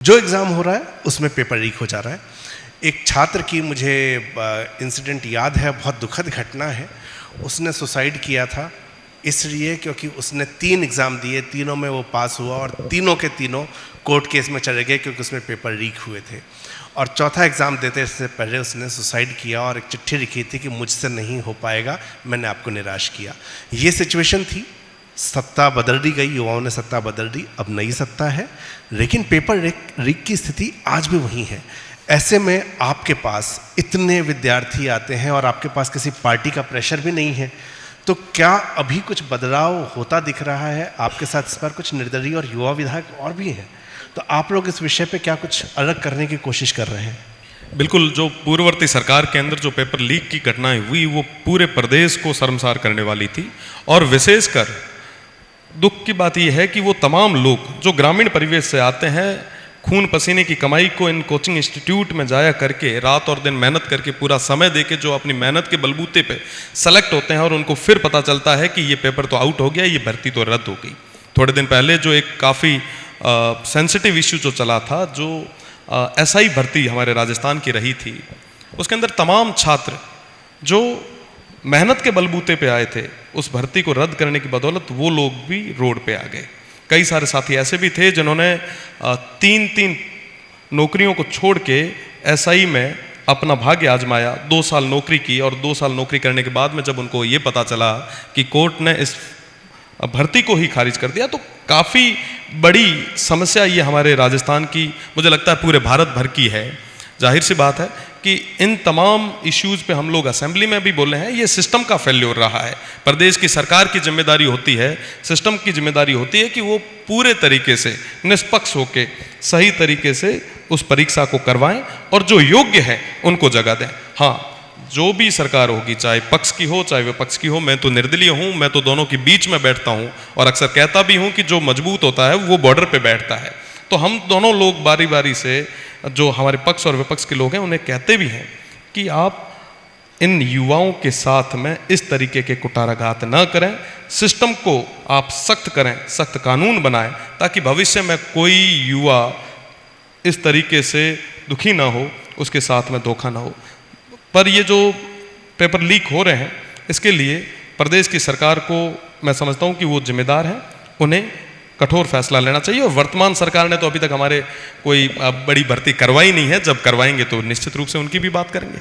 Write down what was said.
जो एग्ज़ाम हो रहा है उसमें पेपर लीक हो जा रहा है। एक छात्र की मुझे इंसिडेंट याद है, बहुत दुखद घटना है। उसने सुसाइड किया था इसलिए क्योंकि उसने 3 एग्ज़ाम दिए, तीनों में वो पास हुआ और तीनों के तीनों कोर्ट केस में चले गए क्योंकि उसमें पेपर लीक हुए थे। और चौथा एग्ज़ाम देते से पहले उसने सुसाइड किया और एक चिट्ठी लिखी थी कि मुझसे नहीं हो पाएगा, मैंने आपको निराश किया। ये सिचुएशन थी। सत्ता बदल दी गई, युवाओं ने सत्ता बदल दी, अब नई सत्ता है, लेकिन पेपर लीक की स्थिति आज भी वही है। ऐसे में आपके पास इतने विद्यार्थी आते हैं और आपके पास किसी पार्टी का प्रेशर भी नहीं है, तो क्या अभी कुछ बदलाव होता दिख रहा है? आपके साथ इस बार कुछ निर्दलीय और युवा विधायक और भी हैं, तो आप लोग इस विषय पे क्या कुछ अलग करने की कोशिश कर रहे हैं? बिल्कुल, जो पूर्ववर्ती सरकार के अंदर जो पेपर लीक की घटनाएं हुई वो पूरे प्रदेश को शर्मसार करने वाली थी। और विशेषकर दुख की बात यह है कि वो तमाम लोग जो ग्रामीण परिवेश से आते हैं, खून पसीने की कमाई को इन कोचिंग इंस्टीट्यूट में जाया करके रात और दिन मेहनत करके पूरा समय देके जो अपनी मेहनत के बलबूते पे सेलेक्ट होते हैं और उनको फिर पता चलता है कि ये पेपर तो आउट हो गया, ये भर्ती तो रद्द हो गई। थोड़े दिन पहले जो एक काफ़ी सेंसिटिव इश्यू जो चला था, जो एसआई भर्ती हमारे राजस्थान की रही थी, उसके अंदर तमाम छात्र जो मेहनत के बलबूते पे आए थे, उस भर्ती को रद्द करने की बदौलत वो लोग भी रोड पे आ गए। कई सारे साथी ऐसे भी थे जिन्होंने 3-3 नौकरियों को छोड़ के एसआई में अपना भाग्य आजमाया, 2 साल नौकरी की और 2 साल नौकरी करने के बाद में जब उनको ये पता चला कि कोर्ट ने इस भर्ती को ही खारिज कर दिया, तो काफ़ी बड़ी समस्या ये हमारे राजस्थान की, मुझे लगता है पूरे भारत भर की है। जाहिर सी बात है कि इन तमाम इश्यूज़ पे हम लोग असेंबली में भी बोले हैं, ये सिस्टम का फेल्योर रहा है। प्रदेश की सरकार की जिम्मेदारी होती है, सिस्टम की जिम्मेदारी होती है कि वो पूरे तरीके से निष्पक्ष होकर सही तरीके से उस परीक्षा को करवाएं और जो योग्य है उनको जगह दें। हाँ, जो भी सरकार होगी, चाहे पक्ष की हो चाहे विपक्ष की हो, मैं तो निर्दलीय हूँ, मैं तो दोनों के बीच में बैठता हूँ और अक्सर कहता भी हूँ कि जो मजबूत होता है वो बॉर्डर पे बैठता है। तो हम दोनों लोग बारी बारी से, जो हमारे पक्ष और विपक्ष के लोग हैं, उन्हें कहते भी हैं कि आप इन युवाओं के साथ में इस तरीके के कुटाराघात न करें, सिस्टम को आप सख्त करें, सख्त कानून बनाएं, ताकि भविष्य में कोई युवा इस तरीके से दुखी ना हो, उसके साथ में धोखा ना हो। पर ये जो पेपर लीक हो रहे हैं, इसके लिए प्रदेश की सरकार को मैं समझता हूँ कि वो जिम्मेदार हैं, उन्हें कठोर फैसला लेना चाहिए। और वर्तमान सरकार ने तो अभी तक हमारे कोई बड़ी भर्ती करवाई नहीं है, जब करवाएंगे तो निश्चित रूप से उनकी भी बात करेंगे।